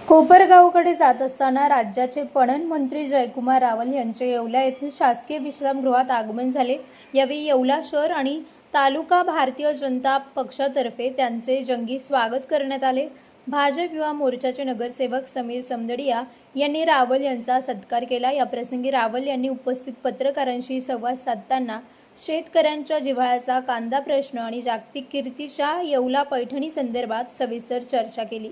कोपरगावकडे जात असताना राज्याचे पणन मंत्री जयकुमार रावल यांचे येवला येथील शासकीय विश्रामगृहात आगमन झाले। यावेळी येवला शहर आणि तालुका भारतीय जनता पक्षातर्फे त्यांचे जंगी स्वागत करण्यात आले। भाजप युवा मोर्चाचे नगरसेवक समीर समदडिया यांनी रावल यांचा सत्कार केला। या प्रसंगी रावल यांनी उपस्थित पत्रकारांशी संवाद साधताना शेतकऱ्यांच्या जिव्हाळ्याचा कांदा प्रश्न आणि जागतिक कीर्तीच्या येवला पैठणी संदर्भात सविस्तर चर्चा केली।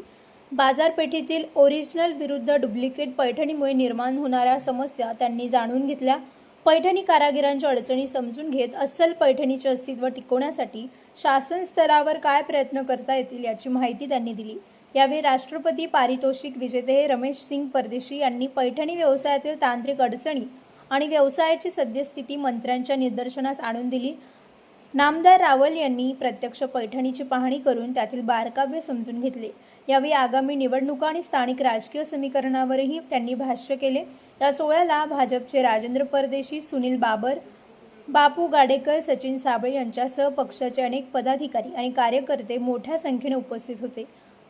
बाजारपेठेतील ओरिजिनल विरुद्ध डुप्लिकेट पैठणीमुळे निर्माण होणाऱ्या समस्या त्यांनी जाणून घेतल्या। पैठणी कारागिरांच्या अडचणी समजून घेत अस्सल पैठणीचे अस्तित्व टिकवण्यासाठी शासन स्तरावर काय प्रयत्न करता येतील याची माहिती त्यांनी दिली। यावेळी राष्ट्रपती पारितोषिक विजेते रमेश सिंग परदेशी यांनी पैठणी व्यवसायातील तांत्रिक अडचणी आणि व्यवसायाची सद्यस्थिती मंत्र्यांच्या निदर्शनास आणून दिली। नामदार रावल यांनी प्रत्यक्ष पैठणीची पाहणी करून त्यातील बारकावे समजून घेतले। यावेळी आगामी निवडणुका आणि स्थानिक राजकीय समीकरणावरही त्यांनी भाष्य केले। या सोहळ्याला भाजपचे राजेंद्र परदेशी, सुनील बाबर, बापू गाडेकर, सचिन साबळे यांच्यासह पक्षाचे अनेक पदाधिकारी आणि कार्यकर्ते मोठ्या संख्येने उपस्थित होते।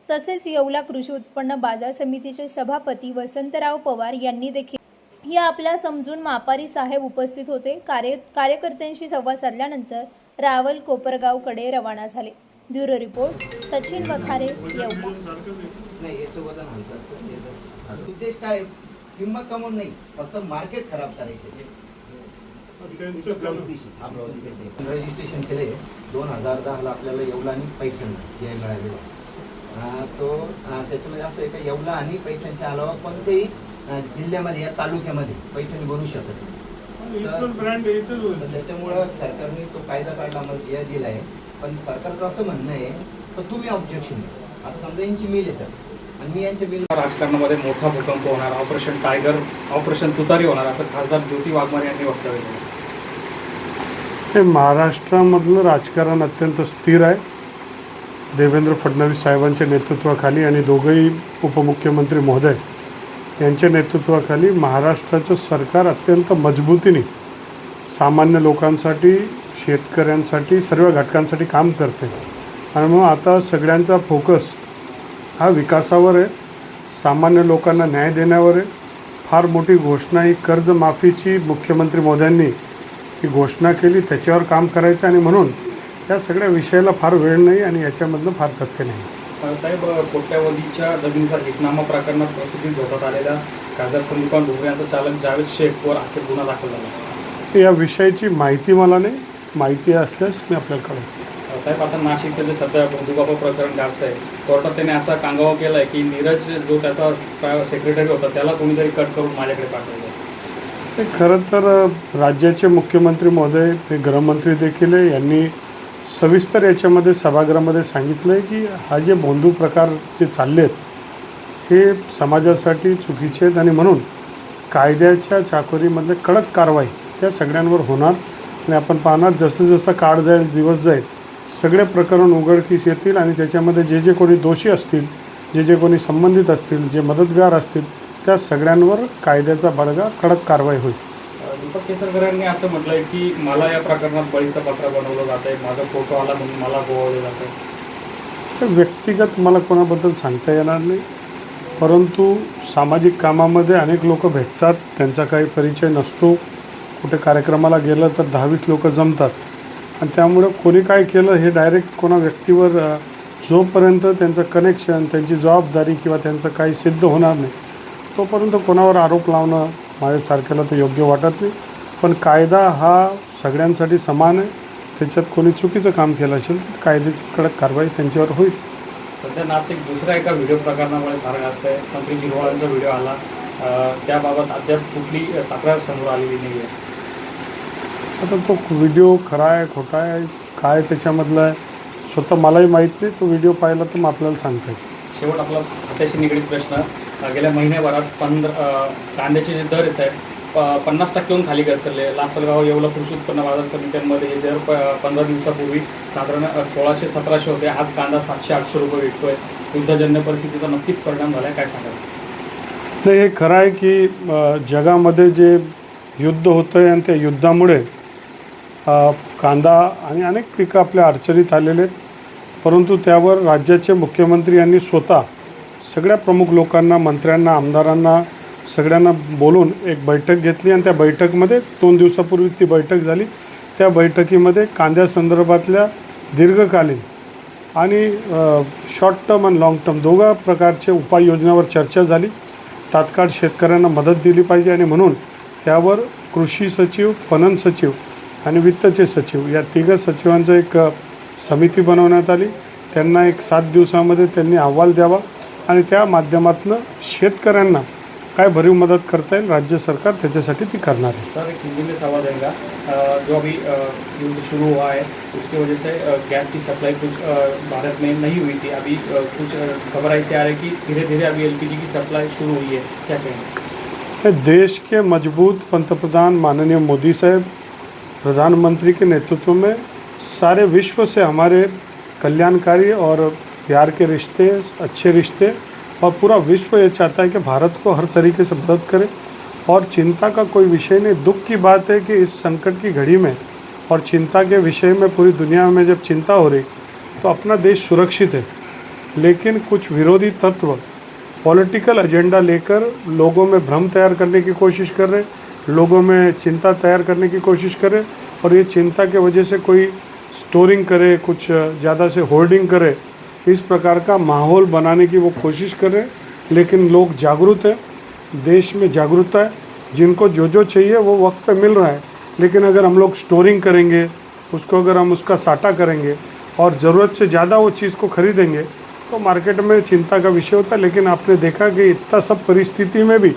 तसेच येवला कृषी उत्पन्न बाजार समितीचे सभापती वसंतराव पवार यांनी देखील या आपल्या समजून मापारी साहेब उपस्थित होते। कार्यकर्त्यांशी संवाद साधल्यानंतर रावल कोपरगावकडे रवाना झाले। Bureau report Sachin Wakhare, Yeola. नाही, याचं वजन हलकं असतं। उद्देश काय? किंमत कमवून नाही, फक्त मार्केट खराब करायचं। रजिस्ट्रेशन केले 2010ला आपल्याला येवला आणि पैठण जे मिळालेलं तो त्याच्यामध्ये असं आहे का येवला आणि पैठणच्या अलावा कोणत्याही जिल्ह्यामध्ये या तालुक्यामध्ये पैठणी बनवू शकत नाही। त्याच्यामुळं सरकारने तो कायदा काढला, आम्हाला जिया दिला आहे। पण सरकारचं असं म्हणणं आहे तर तुम्ही ऑब्जेक्शन द्या। आता समजा यांची मिल आहे सर आणि मी यांच्या मिल राजकारणामध्ये मोठा भूकंप होणार, ऑपरेशन टायगर, ऑपरेशन तुतारी होणार असं खासदार ज्योती वाघमारे यांनी वक्तव्य केलं। महाराष्ट्रामधलं राजकारण अत्यंत स्थिर आहे। देवेंद्र फडणवीस साहेबांच्या नेतृत्वाखाली आणि दोघंही उपमुख्यमंत्री महोदय यांच्या नेतृत्वाखाली महाराष्ट्राचं सरकार अत्यंत मजबूतीने सामान्य लोकांसाठी, शेतकऱ्यांसाठी, सर्व घटकांसाठी काम करते। आणि मग आता सगळ्यांचा फोकस हा विकासावर आहे, सामान्य लोकांना न्याय देण्यावर आहे। फार मोठी घोषणा ही कर्जमाफीची मुख्यमंत्री मोदयांनी ही घोषणा केली, त्याच्यावर काम करायचं आणि म्हणून या सगळ्या विषयाला फार वेळ नाही आणि याच्यामधलं फार तथ्य नाही। साहेब, कोट्यावधीच्या जमिनीचा हितनामा प्रकरणात प्रसिद्धीत झोतात आलेल्या खासदार संदीपान भुमरे यांचा चालक जावेद शेखवर अखेर गुन्हा दाखल झाला। या विषयाची माहिती मला नाही, माहिती असल्यास मी आपल्याला कळवतो। साहेब, आता नाशिकचं जे सध्या बंधुबाबा प्रकरण गाजत आहे, कोर्टात त्याने असा कांगावा केला आहे की नीरज जो त्याचा सेक्रेटरी होता त्याला कोणीतरी कट करून माझ्याकडे पाठवलं। खरं तर राज्याचे मुख्यमंत्री महोदय, ते गृहमंत्री देखील आहे, यांनी सविस्तर याच्यामध्ये सभागृहामध्ये सांगितलं आहे की हा जे भोंदू प्रकार जे चालले आहेत हे समाजासाठी चुकीचे आहेत आणि म्हणून कायद्याच्या चाकोरीमधले कडक कारवाई या सगळ्यांवर होणार। आणि आपण पाहणार जसं जसं काळ जाईल, दिवस जाईल, सगळे प्रकरण उघडकीस येतील आणि त्याच्यामध्ये जे जे कोणी दोषी असतील, जे जे कोणी संबंधित असतील, जे मदतगार असतील, त्या सगळ्यांवर कायद्याचा बडगा, कडक कारवाई होईल। दीपक केसरकर यांनी असं म्हटलंय की मला या प्रकरणात बळीचं पत्र बनवलं जात आहे, माझा फोटो आला म्हणून मला गोवलं जातं। तर व्यक्तिगत मला कोणाबद्दल सांगता येणार नाही, परंतु सामाजिक कामामध्ये अनेक लोक भेटतात, त्यांचा काही परिचय नसतो। कुठे कार्यक्रमाला गेलं तर 10-20 लोक जमतात आणि त्यामुळं कोणी काय केलं हे डायरेक्ट कोणा व्यक्तीवर जोपर्यंत त्यांचं कनेक्शन, त्यांची जबाबदारी किंवा त्यांचं काही सिद्ध होणार नाही तोपर्यंत कोणावर आरोप लावणं माझ्यासारख्याला तर योग्य वाटत नाही। पण कायदा हा सगळ्यांसाठी समान आहे, त्याच्यात कोणी चुकीचं काम केलं असेल तर कायद्याची कडक कारवाई त्यांच्यावर होईल। सध्या नाशिक दुसऱ्या एका व्हिडिओ प्रकरणामुळे फार गाजत आहे। मंत्री जिरवाळांचा व्हिडिओ आला, त्याबाबत अद्याप कुठली तक्रार समोर आलेली नाही आहे। आता तो व्हिडिओ खरा आहे, खोटा आहे, काय त्याच्यामधलं आहे स्वतः मलाही माहीत नाही। तो व्हिडिओ पाहिला तर मग आपल्याला सांगता येईल। शेवट आपला खात्याशी निगडीत प्रश्न, गेल्या महिन्याभरात कांद्याचे जे दर आहेत 50%हून खाली घसरले। लासलगाव, येवला कृषी उत्पन्न बाजार समित्यांमध्ये हे दर 15 दिवसापूर्वी साधारण 1600-1700 होते, आज कांदा 700-800 रुपये विकतोय। युद्धजन्य परिस्थितीचा नक्कीच परिणाम झाला आहे, काय सांगाल? नाही, हे खरं आहे की जगामध्ये जे युद्ध होतं आहे आणि त्या युद्धामुळे कांदा आणि अनेक पिकं आपल्या अडचणीत आलेले आहेत, परंतु त्यावर राज्याचे मुख्यमंत्री यांनी स्वतः सगळ्या प्रमुख लोकांना, मंत्र्यांना, आमदारांना सगळ्यांना बोलून एक बैठक घेतली आणि त्या बैठकमध्ये 2 दिवसापूर्वी ती बैठक झाली. त्या बैठकीमध्ये कांद्यासंदर्भातल्या दीर्घकालीन आणि शॉर्ट टर्म आणि लाँग टर्म दोघा प्रकारचे उपाययोजनावर चर्चा झाली. तात्काळ शेतकऱ्यांना मदत दिली पाहिजे आणि म्हणून त्यावर कृषी सचिव, पणन सचिव आणि वित्तचे सचिव या तिघं सचिवांचं एक समिती बनवण्यात आली. त्यांना एक 7 दिवसामध्ये त्यांनी अहवाल द्यावा आणि त्या माध्यमातून शेतकऱ्यांना काय भरीव मदत करता येईल राज्य सरकार त्याच्यासाठी ती करणार है. सर, एक हिंदी में सवाल रहेगा। जो अभी युद्ध शुरू हुआ है उसकी वजह से गैस की सप्लाई कुछ भारत में नहीं हुई थी। अभी कुछ खबर ऐसे आ रही है कि धीरे धीरे अभी एलपीजी की सप्लाई शुरू हुई है, क्या कहेंगे? देश के मजबूत पंतप्रधान माननीय मोदी साहब प्रधानमंत्री के नेतृत्व में सारे विश्व से हमारे कल्याणकारी और प्यार के रिश्ते, अच्छे रिश्ते, और पूरा विश्व ये चाहता है कि भारत को हर तरीके से मदद करे और चिंता का कोई विषय नहीं। दुख की बात है कि इस संकट की घड़ी में और चिंता के विषय में पूरी दुनिया में जब चिंता हो रही तो अपना देश सुरक्षित है, लेकिन कुछ विरोधी तत्व पॉलिटिकल एजेंडा लेकर लोगों में भ्रम तैयार करने की कोशिश कर रहे, लोगों में चिंता तैयार करने की कोशिश कर रहे और ये चिंता के वजह से कोई स्टोरिंग करे, कुछ ज़्यादा से होर्डिंग करे, इस प्रकार का माहौल बनाने की वो कोशिश कर रहे हैं। लेकिन लोग जागरूक हैं, देश में जागरूकता है, जिनको जो जो चाहिए वो वक्त पे मिल रहा है। लेकिन अगर हम लोग स्टोरिंग करेंगे, उसको अगर हम उसका साटा करेंगे और ज़रूरत से ज़्यादा वो चीज़ को खरीदेंगे तो मार्केट में चिंता का विषय होता है। लेकिन आपने देखा कि इतना सब परिस्थिति में भी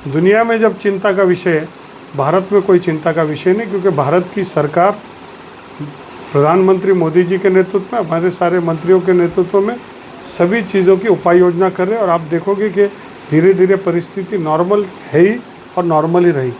दुनिया में जब चिंता का विषय है, भारत में कोई चिंता का विषय नहीं, क्योंकि भारत की सरकार प्रधानमंत्री मोदी जी के नेतृत्व में, हमारे सारे मंत्रियों के नेतृत्व में सभी चीज़ों की उपाय योजना कर रहे हैं और आप देखोगे कि धीरे धीरे परिस्थिति नॉर्मल है ही और नॉर्मल ही रहेगी।